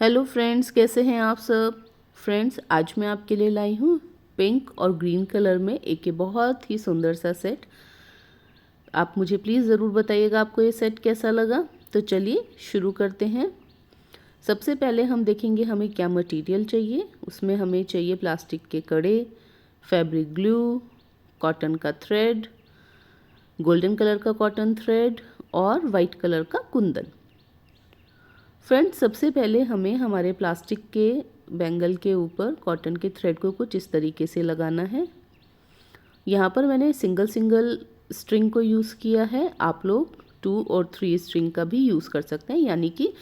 Hello friends, कैसे हैं आप सब। फ्रेंड्स, आज मैं आपके लिए लाई हूँ पिंक और ग्रीन कलर में एक ये बहुत ही सुंदर सा सेट। आप मुझे प्लीज़ ज़रूर बताइएगा आपको ये सेट कैसा लगा। तो चलिए शुरू करते हैं। सबसे पहले हम देखेंगे हमें क्या मटेरियल चाहिए। उसमें हमें चाहिए प्लास्टिक के कड़े, फैब्रिक ग्लू, कॉटन का थ्रेड, गोल्डन कलर का कॉटन थ्रेड और वाइट कलर का कुंदन। फ्रेंड्स, सबसे पहले हमें हमारे प्लास्टिक के बैंगल के ऊपर कॉटन के थ्रेड को कुछ इस तरीके से लगाना है। यहाँ पर मैंने सिंगल सिंगल स्ट्रिंग को यूज़ किया है। आप लोग 2 और 3 स्ट्रिंग का भी यूज़ कर सकते हैं, यानी कि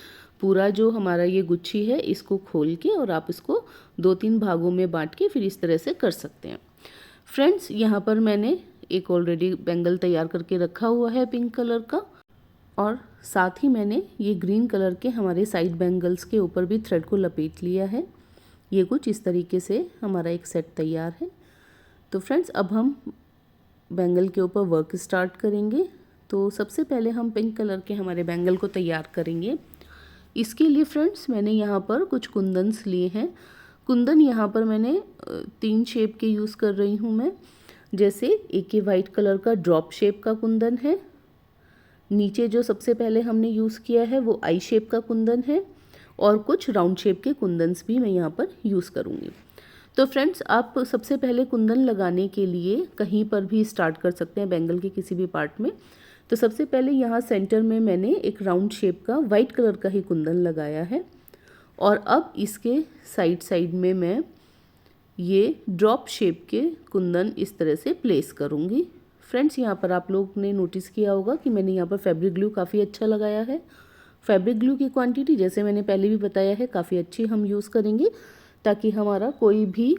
पूरा जो हमारा ये गुच्छी है इसको खोल के और आप इसको 2-3 भागों में बांट के फिर इस तरह से कर सकते हैं। फ्रेंड्स, यहाँ पर मैंने एक ऑलरेडी बैंगल तैयार करके रखा हुआ है पिंक कलर का, और साथ ही मैंने ये ग्रीन कलर के हमारे साइड बैंगल्स के ऊपर भी थ्रेड को लपेट लिया है। ये कुछ इस तरीके से हमारा एक सेट तैयार है। तो फ्रेंड्स, अब हम बैंगल के ऊपर वर्क स्टार्ट करेंगे। तो सबसे पहले हम पिंक कलर के हमारे बैंगल को तैयार करेंगे। इसके लिए फ्रेंड्स, मैंने यहाँ पर कुछ कुंदन्स लिए हैं। कुंदन यहाँ पर मैंने 3 शेप के यूज़ कर रही हूँ मैं। जैसे एक ये वाइट कलर का ड्रॉप शेप का कुंदन है, नीचे जो सबसे पहले हमने यूज़ किया है वो आई शेप का कुंदन है, और कुछ राउंड शेप के कुंदन्स भी मैं यहाँ पर यूज़ करूँगी। तो फ्रेंड्स, आप सबसे पहले कुंदन लगाने के लिए कहीं पर भी स्टार्ट कर सकते हैं बैंगल के किसी भी पार्ट में। तो सबसे पहले यहाँ सेंटर में मैंने एक राउंड शेप का वाइट कलर का ही कुंदन लगाया है, और अब इसके साइड साइड में मैं ये ड्रॉप शेप के कुंदन इस तरह से प्लेस करूँगी। फ्रेंड्स, यहाँ पर आप लोग ने नोटिस किया होगा कि मैंने यहाँ पर फैब्रिक ग्लू काफ़ी अच्छा लगाया है। फैब्रिक ग्लू की क्वांटिटी, जैसे मैंने पहले भी बताया है, काफ़ी अच्छी हम यूज़ करेंगे ताकि हमारा कोई भी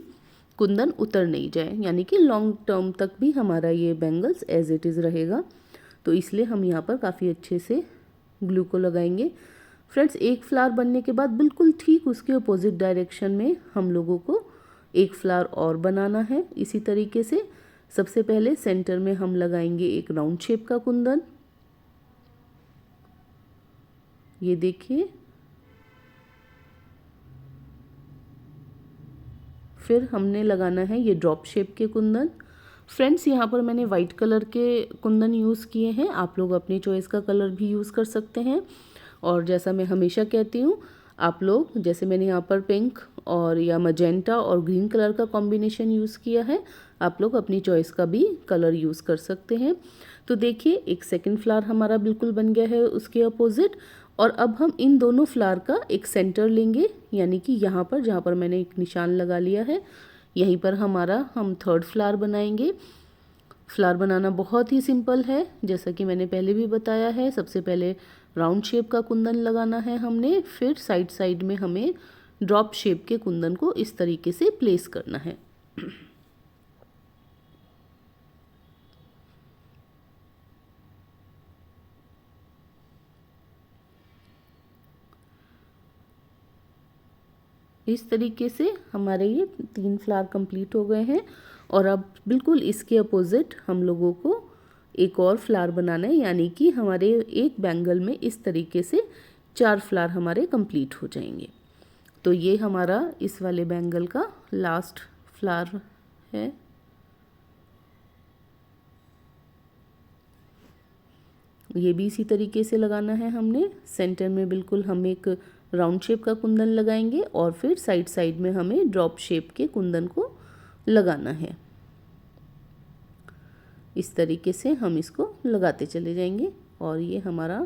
कुंदन उतर नहीं जाए, यानी कि लॉन्ग टर्म तक भी हमारा ये बैंगल्स एज इट इज़ रहेगा। तो इसलिए हम यहाँ पर काफ़ी अच्छे से ग्लू को लगाएंगे। फ्रेंड्स, एक फ्लावर बनने के बाद बिल्कुल ठीक उसके अपोजिट डायरेक्शन में हम लोगों को एक फ्लावर और बनाना है। इसी तरीके से सबसे पहले सेंटर में हम लगाएंगे एक राउंड शेप का कुंदन। ये देखिए, फिर हमने लगाना है ये ड्रॉप शेप के कुंदन। फ्रेंड्स, यहाँ पर मैंने वाइट कलर के कुंदन यूज़ किए हैं। आप लोग अपनी चॉइस का कलर भी यूज़ कर सकते हैं। और जैसा मैं हमेशा कहती हूँ, आप लोग, जैसे मैंने यहाँ पर पिंक और या मजेंटा और ग्रीन कलर का कॉम्बिनेशन यूज़ किया है, आप लोग अपनी चॉइस का भी कलर यूज़ कर सकते हैं। तो देखिए, एक सेकंड फ्लावर हमारा बिल्कुल बन गया है उसके अपोजिट। और अब हम इन दोनों फ्लावर का एक सेंटर लेंगे, यानी कि यहाँ पर जहाँ पर मैंने एक निशान लगा लिया है, यहीं पर हम थर्ड फ्लावर बनाएंगे। फ्लावर बनाना बहुत ही सिंपल है, जैसा कि मैंने पहले भी बताया है। सबसे पहले राउंड शेप का कुंदन लगाना है हमने, फिर साइड साइड में हमें ड्रॉप शेप के कुंदन को इस तरीके से प्लेस करना है। इस तरीके से हमारे ये 3 फ्लावर कंप्लीट हो गए हैं। और अब बिल्कुल इसके अपोजिट हम लोगों को एक और फ्लावर बनाना है, यानी कि हमारे एक बैंगल में इस तरीके से 4 फ्लावर हमारे कंप्लीट हो जाएंगे। तो ये हमारा इस वाले बैंगल का लास्ट फ्लावर है। ये भी इसी तरीके से लगाना है हमने। सेंटर में बिल्कुल हम एक राउंड शेप का कुंदन लगाएंगे, और फिर साइड साइड में हमें ड्रॉप शेप के कुंदन को लगाना है। इस तरीके से हम इसको लगाते चले जाएंगे, और ये हमारा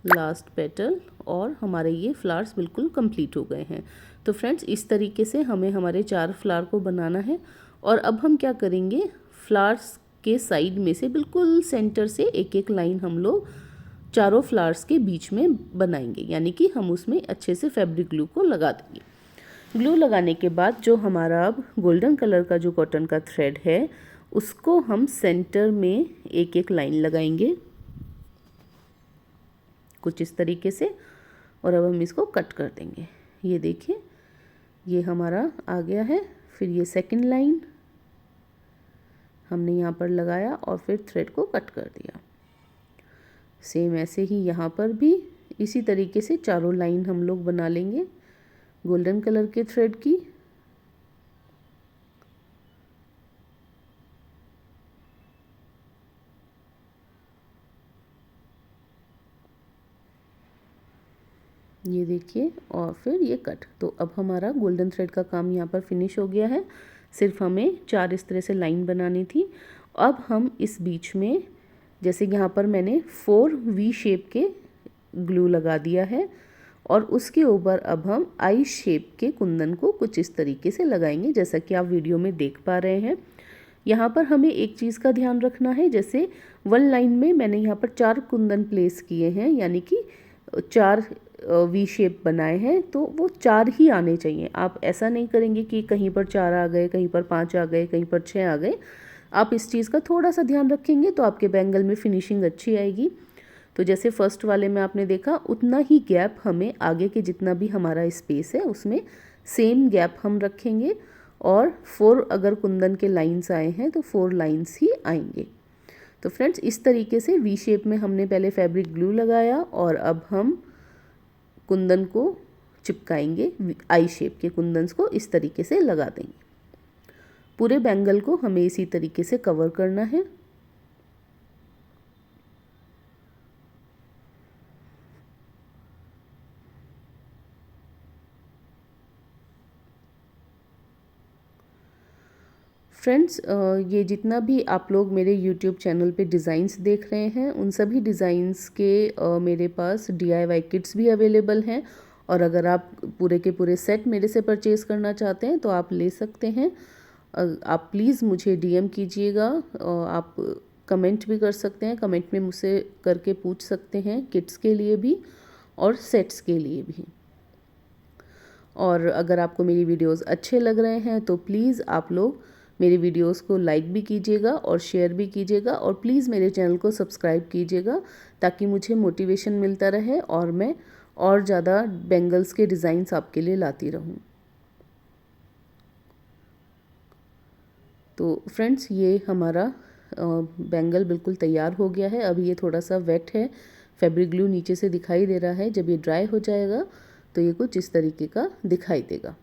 लास्ट पेटल और हमारे ये फ्लावर्स बिल्कुल कंप्लीट हो गए हैं। तो फ्रेंड्स, इस तरीके से हमें हमारे 4 फ्लावर को बनाना है। और अब हम क्या करेंगे, फ्लावर्स के साइड में से बिल्कुल सेंटर से एक एक लाइन हम लोग चारों फ्लावर्स के बीच में बनाएंगे, यानी कि हम उसमें अच्छे से फैब्रिक ग्लू को लगा देंगे। ग्लू लगाने के बाद जो हमारा अब गोल्डन कलर का जो कॉटन का थ्रेड है, उसको हम सेंटर में एक एक लाइन लगाएंगे कुछ इस तरीके से, और अब हम इसको कट कर देंगे। ये देखिए, ये हमारा आ गया है। फिर ये सेकंड लाइन हमने यहाँ पर लगाया और फिर थ्रेड को कट कर दिया। सेम ऐसे ही यहाँ पर भी इसी तरीके से चारों लाइन हम लोग बना लेंगे। गोल्डन कलर के थ्रेड की। ये देखिए, और फिर ये कट। तो अब हमारा गोल्डन थ्रेड का काम यहाँ पर फिनिश हो गया है। सिर्फ हमें 4 इस तरह से लाइन बनानी थी। अब हम इस बीच में, जैसे यहाँ पर मैंने 4 वी शेप के ग्लू लगा दिया है और उसके ऊपर अब हम आई शेप के कुंदन को कुछ इस तरीके से लगाएंगे, जैसा कि आप वीडियो में देख पा रहे हैं। यहाँ पर हमें एक चीज़ का ध्यान रखना है, जैसे 1 लाइन में मैंने यहाँ पर 4 कुंदन प्लेस किए हैं, यानी कि 4 वी शेप बनाए हैं, तो वो 4 ही आने चाहिए। आप ऐसा नहीं करेंगे कि कहीं पर 4 आ गए, कहीं पर 5 आ गए, कहीं पर 6 आ गए। आप इस चीज़ का थोड़ा सा ध्यान रखेंगे तो आपके बैंगल में फिनिशिंग अच्छी आएगी। तो जैसे फर्स्ट वाले में आपने देखा, उतना ही गैप हमें आगे के जितना भी हमारा स्पेस है उसमें सेम गैप हम रखेंगे, और 4 अगर कुंदन के लाइंस आए हैं तो 4 लाइंस ही आएंगे। तो फ्रेंड्स, इस तरीके से वी शेप में हमने पहले फैब्रिक ग्लू लगाया और अब हम कुंदन को चिपकाएंगे। आई शेप के कुंदन्स को इस तरीके से लगा देंगे। पूरे बैंगल को हमें इसी तरीके से कवर करना है। फ्रेंड्स, ये जितना भी आप लोग मेरे यूट्यूब चैनल पे डिज़ाइंस देख रहे हैं, उन सभी डिज़ाइंस के मेरे पास DIY किट्स भी अवेलेबल हैं, और अगर आप पूरे के पूरे सेट मेरे से परचेज़ करना चाहते हैं तो आप ले सकते हैं। आप प्लीज़ मुझे DM कीजिएगा। आप कमेंट भी कर सकते हैं, कमेंट में मुझसे करके पूछ सकते हैं, किट्स के लिए भी और सेट्स के लिए भी। और अगर आपको मेरी वीडियोस अच्छे लग रहे हैं तो प्लीज़ आप लोग मेरी वीडियोस को लाइक भी कीजिएगा और शेयर भी कीजिएगा, और प्लीज़ मेरे चैनल को सब्सक्राइब कीजिएगा, ताकि मुझे मोटिवेशन मिलता रहे और मैं और ज़्यादा बैंगल्स के डिज़ाइंस आपके लिए लाती रहूं। तो फ्रेंड्स, ये हमारा बैंगल बिल्कुल तैयार हो गया है। अभी ये थोड़ा सा वेट है, फैब्रिक ग्लू नीचे से दिखाई दे रहा है। जब ये ड्राई हो जाएगा तो ये कुछ इस तरीके का दिखाई देगा।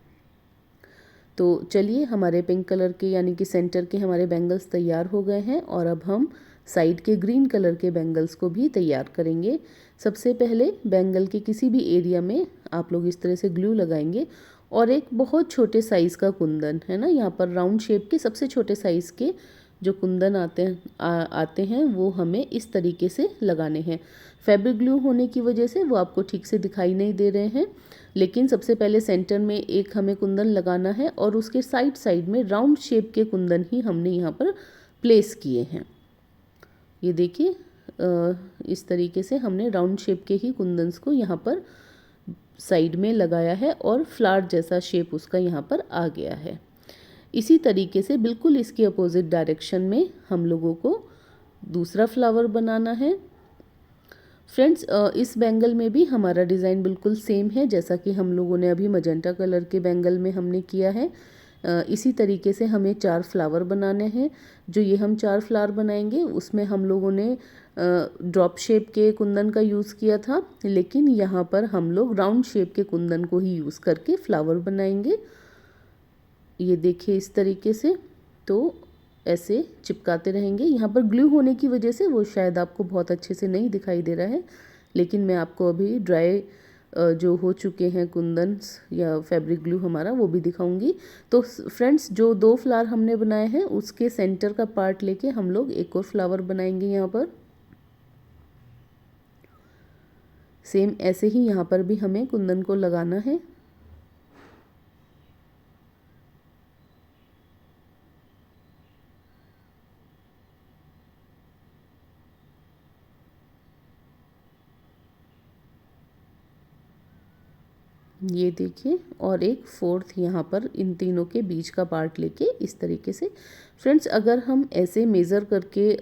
तो चलिए, हमारे पिंक कलर के यानी कि सेंटर के हमारे बैंगल्स तैयार हो गए हैं, और अब हम साइड के ग्रीन कलर के बैंगल्स को भी तैयार करेंगे। सबसे पहले बैंगल के किसी भी एरिया में आप लोग इस तरह से ग्लू लगाएंगे, और एक बहुत छोटे साइज़ का कुंदन है ना, यहाँ पर राउंड शेप के सबसे छोटे साइज़ के जो कुंदन आते हैं वो हमें इस तरीके से लगाने हैं। फैब्रिक ग्लू होने की वजह से वो आपको ठीक से दिखाई नहीं दे रहे हैं, लेकिन सबसे पहले सेंटर में एक हमें कुंदन लगाना है, और उसके साइड साइड में राउंड शेप के कुंदन ही हमने यहाँ पर प्लेस किए हैं। ये देखिए, इस तरीके से हमने राउंड शेप के ही कुंदन्स को यहाँ पर साइड में लगाया है, और फ्लावर जैसा शेप उसका यहाँ पर आ गया है। इसी तरीके से बिल्कुल इसके अपोजिट डायरेक्शन में हम लोगों को दूसरा फ्लावर बनाना है। फ्रेंड्स, इस बैंगल में भी हमारा डिज़ाइन बिल्कुल सेम है, जैसा कि हम लोगों ने अभी मजेंटा कलर के बैंगल में हमने किया है। इसी तरीके से हमें 4 फ्लावर बनाने हैं। जो ये हम 4 फ्लावर बनाएंगे उसमें हम लोगों ने ड्रॉप शेप के कुंदन का यूज़ किया था, लेकिन यहाँ पर हम लोग राउंड शेप के कुंदन को ही यूज़ करके फ्लावर बनाएंगे। ये देखिए, इस तरीके से। तो ऐसे चिपकाते रहेंगे। यहाँ पर ग्लू होने की वजह से वो शायद आपको बहुत अच्छे से नहीं दिखाई दे रहा है, लेकिन मैं आपको अभी ड्राई जो हो चुके हैं कुंदन्स या फैब्रिक ग्लू हमारा, वो भी दिखाऊंगी। तो फ्रेंड्स, जो 2 फ्लावर हमने बनाए हैं उसके सेंटर का पार्ट लेके हम लोग एक और फ्लावर बनाएंगे यहाँ पर। सेम ऐसे ही यहाँ पर भी हमें कुंदन को लगाना है। ये देखिए, और एक 4th यहाँ पर इन तीनों के बीच का पार्ट लेके इस तरीके से। फ्रेंड्स, अगर हम ऐसे मेज़र करके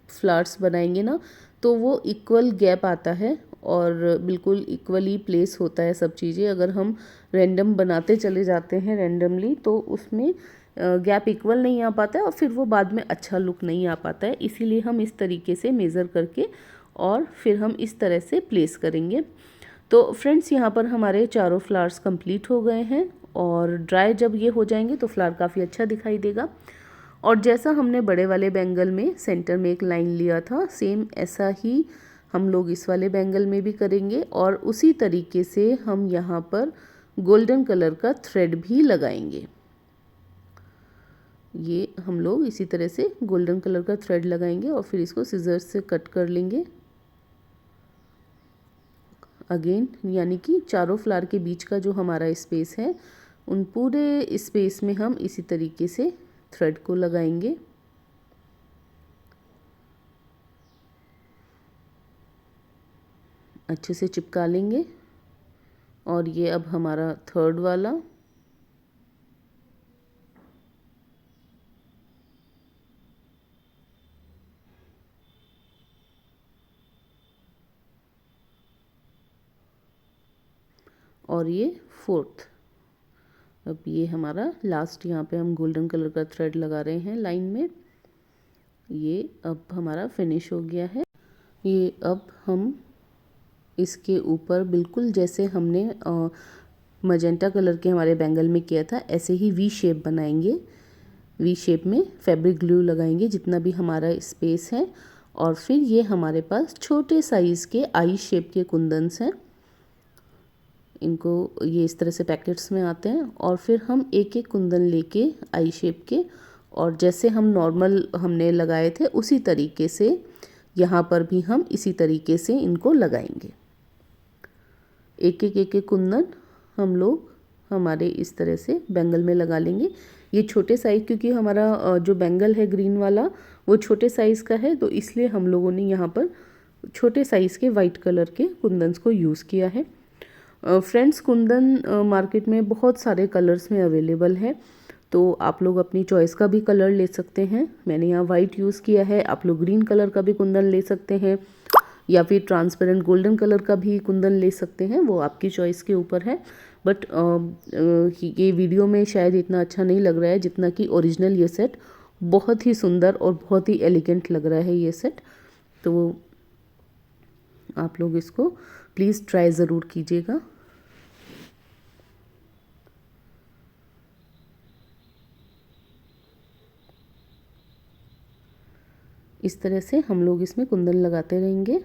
फ्लावर्स बनाएंगे ना, तो वो इक्वल गैप आता है और बिल्कुल इक्वली प्लेस होता है सब चीज़ें। अगर हम रैंडम बनाते चले जाते हैं रैंडमली, तो उसमें गैप इक्वल नहीं आ पाता है और फिर वो बाद में अच्छा लुक नहीं आ पाता है। इसीलिए हम इस तरीके से मेज़र करके और फिर हम इस तरह से प्लेस करेंगे। तो फ्रेंड्स यहाँ पर हमारे चारों फ्लावर्स कंप्लीट हो गए हैं और ड्राई जब ये हो जाएंगे तो फ्लावर काफ़ी अच्छा दिखाई देगा। और जैसा हमने बड़े वाले बैंगल में सेंटर में एक लाइन लिया था, सेम ऐसा ही हम लोग इस वाले बैंगल में भी करेंगे और उसी तरीके से हम यहाँ पर गोल्डन कलर का थ्रेड भी लगाएंगे। ये हम लोग इसी तरह से गोल्डन कलर का थ्रेड लगाएंगे और फिर इसको सिजर्स से कट कर लेंगे अगेन, यानी कि चारों फ्लावर के बीच का जो हमारा स्पेस है उन पूरे स्पेस में हम इसी तरीके से थ्रेड को लगाएंगे। अच्छे से चिपका लेंगे। और ये अब हमारा थर्ड वाला, और ये फोर्थ। अब ये हमारा लास्ट, यहाँ पे हम गोल्डन कलर का थ्रेड लगा रहे हैं लाइन में। ये अब हमारा फिनिश हो गया है। ये अब हम इसके ऊपर बिल्कुल जैसे हमने मजेंटा कलर के हमारे बैंगल में किया था ऐसे ही वी शेप बनाएंगे। वी शेप में फैब्रिक ग्लू लगाएंगे जितना भी हमारा स्पेस है। और फिर ये हमारे पास छोटे साइज़ के आई शेप के कुंदन्स हैं। इनको ये इस तरह से पैकेट्स में आते हैं और फिर हम एक एक कुंदन लेके आई शेप के, और जैसे हम नॉर्मल हमने लगाए थे उसी तरीके से यहाँ पर भी हम इसी तरीके से इनको लगाएंगे। एक एक कुंदन हम लोग हमारे इस तरह से बैंगल में लगा लेंगे। ये छोटे साइज़, क्योंकि हमारा जो बैंगल है ग्रीन वाला वो छोटे साइज़ का है, तो इसलिए हम लोगों ने यहाँ पर छोटे साइज़ के वाइट कलर के कुंदन्स को यूज़ किया है। फ्रेंड्स, कुंदन मार्केट में बहुत सारे कलर्स में अवेलेबल है, तो आप लोग अपनी चॉइस का भी कलर ले सकते हैं। मैंने यहाँ वाइट यूज़ किया है, आप लोग ग्रीन कलर का भी कुंदन ले सकते हैं या फिर ट्रांसपेरेंट गोल्डन कलर का भी कुंदन ले सकते हैं, वो आपकी चॉइस के ऊपर है। बट ये वीडियो में शायद इतना अच्छा नहीं लग रहा है जितना कि ओरिजिनल ये सेट बहुत ही सुंदर और बहुत ही एलिगेंट लग रहा है ये सेट। तो आप लोग इसको प्लीज़ ट्राई ज़रूर कीजिएगा। इस तरह से हम लोग इसमें कुंदन लगाते रहेंगे।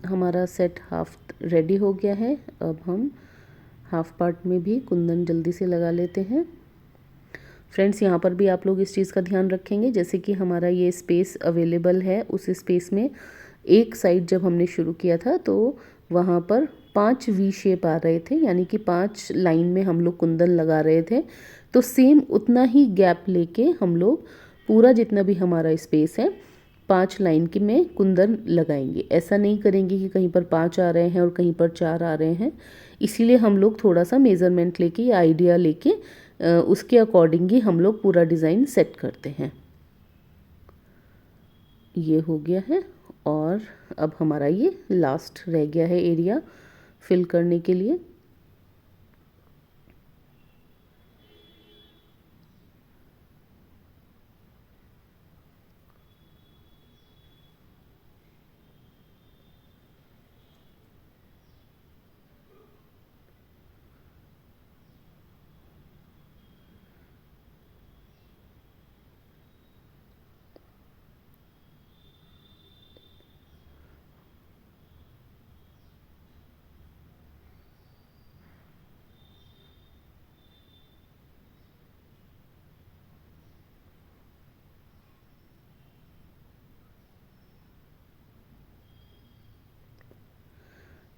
हमारा सेट हाफ रेडी हो गया है। अब हम हाफ पार्ट में भी कुंदन जल्दी से लगा लेते हैं। फ्रेंड्स, यहाँ पर भी आप लोग इस चीज़ का ध्यान रखेंगे, जैसे कि हमारा ये स्पेस अवेलेबल है, उस स्पेस में एक साइड जब हमने शुरू किया था तो वहाँ पर 5 वी शेप आ रहे थे, यानी कि 5 लाइन में हम लोग कुंदन लगा रहे थे। तो सेम उतना ही गैप लेके हम लोग पूरा जितना भी हमारा स्पेस है 5 लाइन की में कुंदन लगाएंगे। ऐसा नहीं करेंगे कि कहीं पर 5 आ रहे हैं और कहीं पर 4 आ रहे हैं। इसीलिए हम लोग थोड़ा सा मेज़रमेंट लेके या आइडिया लेके उसके अकॉर्डिंग ही हम लोग पूरा डिज़ाइन सेट करते हैं। ये हो गया है और अब हमारा ये लास्ट रह गया है एरिया फिल करने के लिए।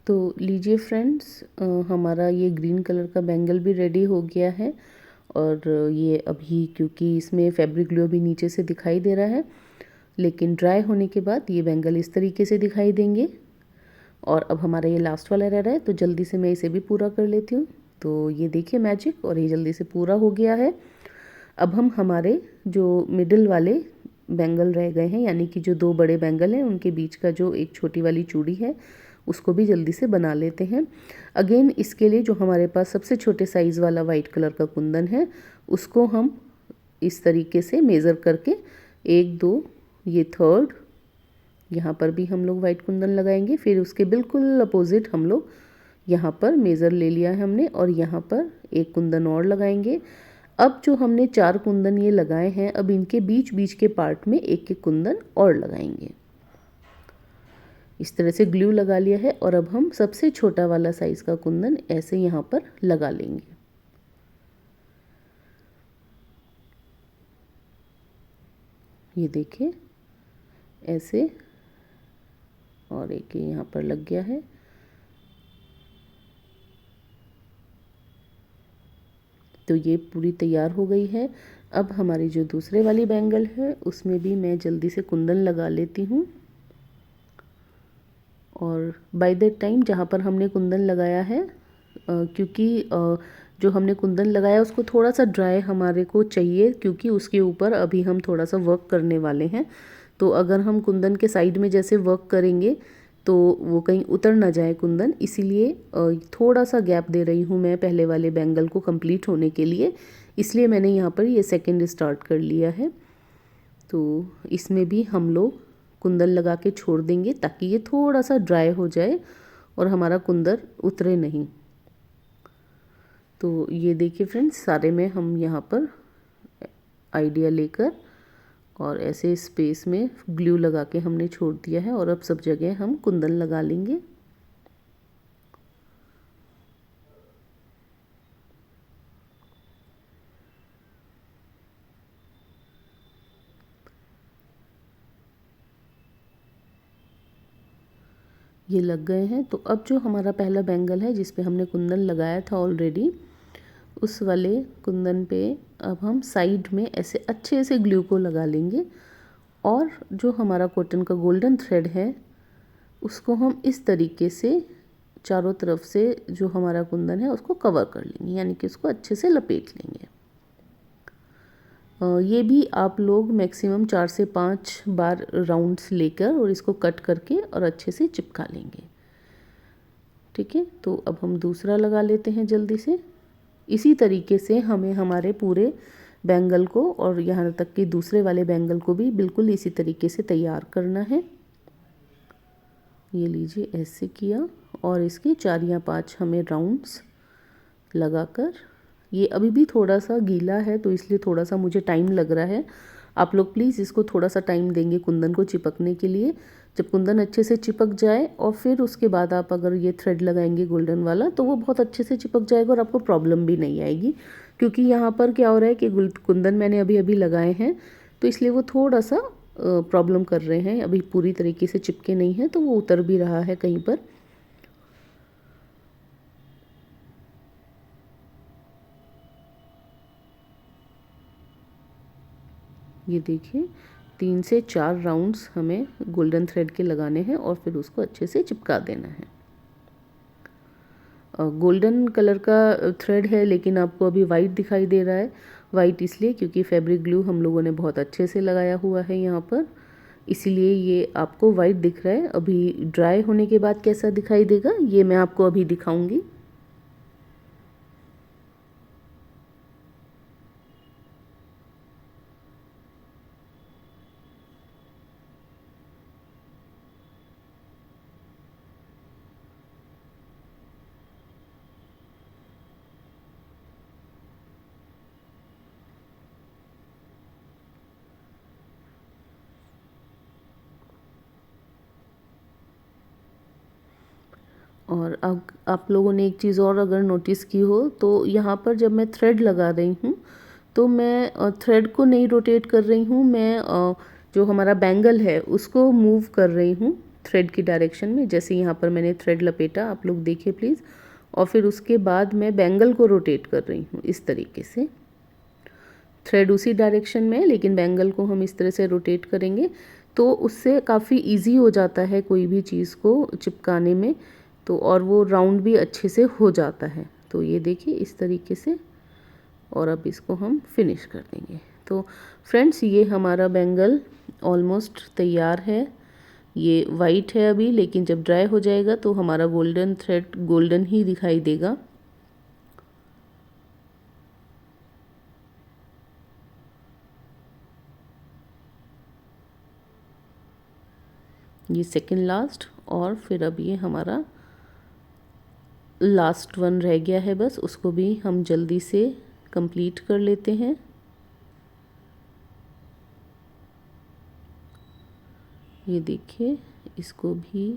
तो लीजिए फ्रेंड्स, हमारा ये ग्रीन कलर का बैंगल भी रेडी हो गया है। और ये अभी क्योंकि इसमें फैब्रिक ग्लू भी नीचे से दिखाई दे रहा है, लेकिन ड्राई होने के बाद ये बैंगल इस तरीके से दिखाई देंगे। और अब हमारा ये लास्ट वाला रह रहा है, तो जल्दी से मैं इसे भी पूरा कर लेती हूँ। तो ये देखिए मैजिक, और ये जल्दी से पूरा हो गया है। अब हम हमारे जो मिडिल वाले बैंगल रह गए हैं, यानी कि जो 2 बड़े बैंगल हैं उनके बीच का जो एक छोटी वाली चूड़ी है उसको भी जल्दी से बना लेते हैं। अगेन इसके लिए जो हमारे पास सबसे छोटे साइज़ वाला वाइट कलर का कुंदन है उसको हम इस तरीके से मेज़र करके 1 2 ये थर्ड यहाँ पर भी हम लोग वाइट कुंदन लगाएंगे। फिर उसके बिल्कुल अपोजिट हम लोग यहाँ पर मेज़र ले लिया है हमने और यहाँ पर एक कुंदन और लगाएंगे। अब जो हमने 4 कुंदन ये लगाए हैं, अब इनके बीच बीच के पार्ट में एक एक कुंदन और लगाएंगे। इस तरह से ग्लू लगा लिया है और अब हम सबसे छोटा वाला साइज़ का कुंदन ऐसे यहाँ पर लगा लेंगे। ये देखिए ऐसे, और एक यहाँ पर लग गया है। तो ये पूरी तैयार हो गई है। अब हमारी जो दूसरे वाली बैंगल है उसमें भी मैं जल्दी से कुंदन लगा लेती हूँ। और बाय दैट टाइम जहाँ पर हमने कुंदन लगाया है, क्योंकि जो हमने कुंदन लगाया उसको थोड़ा सा ड्राई हमारे को चाहिए, क्योंकि उसके ऊपर अभी हम थोड़ा सा वर्क करने वाले हैं। तो अगर हम कुंदन के साइड में जैसे वर्क करेंगे तो वो कहीं उतर ना जाए कुंदन, इसीलिए थोड़ा सा गैप दे रही हूँ मैं पहले वाले बैंगल को कंप्लीट होने के लिए। इसलिए मैंने यहाँ पर ये सेकंड स्टार्ट कर लिया है। तो इसमें भी हम लोग कुंदन लगा के छोड़ देंगे ताकि ये थोड़ा सा ड्राई हो जाए और हमारा कुंदन उतरे नहीं। तो ये देखिए फ्रेंड्स, सारे में हम यहाँ पर आइडिया लेकर और ऐसे स्पेस में ग्लू लगा के हमने छोड़ दिया है और अब सब जगह हम कुंदन लगा लेंगे। ये लग गए हैं। तो अब जो हमारा पहला बैंगल है जिस पे हमने कुंदन लगाया था ऑलरेडी, उस वाले कुंदन पे अब हम साइड में ऐसे अच्छे से ग्लू को लगा लेंगे और जो हमारा कॉटन का गोल्डन थ्रेड है उसको हम इस तरीके से चारों तरफ से जो हमारा कुंदन है उसको कवर कर लेंगे, यानी कि उसको अच्छे से लपेट लेंगे। ये भी आप लोग मैक्सिमम 4 से 5 बार राउंड्स लेकर और इसको कट करके और अच्छे से चिपका लेंगे। ठीक है, तो अब हम दूसरा लगा लेते हैं जल्दी से। इसी तरीके से हमें हमारे पूरे बैंगल को और यहाँ तक कि दूसरे वाले बैंगल को भी बिल्कुल इसी तरीके से तैयार करना है। ये लीजिए ऐसे किया और इसके 4 या 5 हमें राउंड्स लगाकर, ये अभी भी थोड़ा सा गीला है तो इसलिए थोड़ा सा मुझे टाइम लग रहा है। आप लोग प्लीज़ इसको थोड़ा सा टाइम देंगे कुंदन को चिपकने के लिए। जब कुंदन अच्छे से चिपक जाए और फिर उसके बाद आप अगर ये थ्रेड लगाएंगे गोल्डन वाला तो वो बहुत अच्छे से चिपक जाएगा और आपको प्रॉब्लम भी नहीं आएगी। क्योंकि यहाँ पर क्या हो रहा है कि कुंदन मैंने अभी अभी लगाए हैं तो इसलिए वो थोड़ा सा प्रॉब्लम कर रहे हैं, अभी पूरी तरीके से चिपके नहीं हैं तो वो उतर भी रहा है कहीं पर। ये देखिए 3 से 4 राउंड्स हमें गोल्डन थ्रेड के लगाने हैं और फिर उसको अच्छे से चिपका देना है। गोल्डन कलर का थ्रेड है लेकिन आपको अभी वाइट दिखाई दे रहा है। वाइट इसलिए क्योंकि फैब्रिक ग्लू हम लोगों ने बहुत अच्छे से लगाया हुआ है यहाँ पर, इसीलिए ये आपको वाइट दिख रहा है। अभी ड्राई होने के बाद कैसा दिखाई देगा ये मैं आपको अभी दिखाऊंगी। और अब आप लोगों ने एक चीज़ और अगर नोटिस की हो तो यहाँ पर जब मैं थ्रेड लगा रही हूँ तो मैं थ्रेड को नहीं रोटेट कर रही हूँ, मैं जो हमारा बैंगल है उसको मूव कर रही हूँ थ्रेड की डायरेक्शन में। जैसे यहाँ पर मैंने थ्रेड लपेटा, आप लोग देखिए प्लीज़, और फिर उसके बाद मैं बैंगल को रोटेट कर रही हूँ इस तरीके से। थ्रेड उसी डायरेक्शन में है लेकिन बैंगल को हम इस तरह से रोटेट करेंगे तो उससे काफ़ी इजी हो जाता है कोई भी चीज़ को चिपकाने में, तो और वो राउंड भी अच्छे से हो जाता है। तो ये देखिए इस तरीके से, और अब इसको हम फिनिश कर देंगे। तो फ्रेंड्स ये हमारा बैंगल ऑलमोस्ट तैयार है। ये वाइट है अभी, लेकिन जब ड्राई हो जाएगा तो हमारा गोल्डन थ्रेड गोल्डन ही दिखाई देगा। ये सेकंड लास्ट, और फिर अब ये हमारा लास्ट वन रह गया है, बस उसको भी हम जल्दी से कंप्लीट कर लेते हैं। ये देखिए, इसको भी,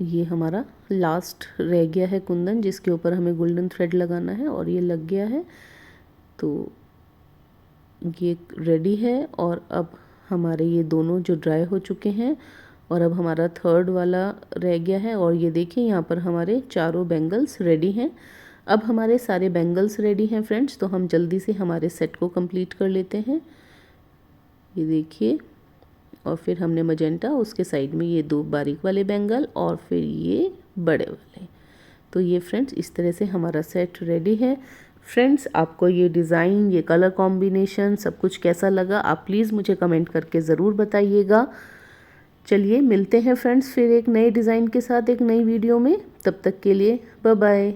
ये हमारा लास्ट रह गया है कुंदन, जिसके ऊपर हमें गोल्डन थ्रेड लगाना है, और ये लग गया है। तो ये रेडी है, और अब हमारे ये दोनों जो ड्राई हो चुके हैं, और अब हमारा थर्ड वाला रह गया है। और ये देखिए, यहाँ पर हमारे चारों बैंगल्स रेडी हैं। अब हमारे सारे बैंगल्स रेडी हैं फ्रेंड्स, तो हम जल्दी से हमारे सेट को कंप्लीट कर लेते हैं। ये देखिए, और फिर हमने मजेंटा, उसके साइड में ये 2 बारीक वाले बैंगल, और फिर ये बड़े वाले। तो ये फ्रेंड्स इस तरह से हमारा सेट रेडी है। फ्रेंड्स, आपको ये डिज़ाइन, ये कलर कॉम्बिनेशन सब कुछ कैसा लगा, आप प्लीज़ मुझे कमेंट करके ज़रूर बताइएगा। चलिए मिलते हैं फ्रेंड्स फिर एक नए डिज़ाइन के साथ एक नई वीडियो में। तब तक के लिए बाय बाय।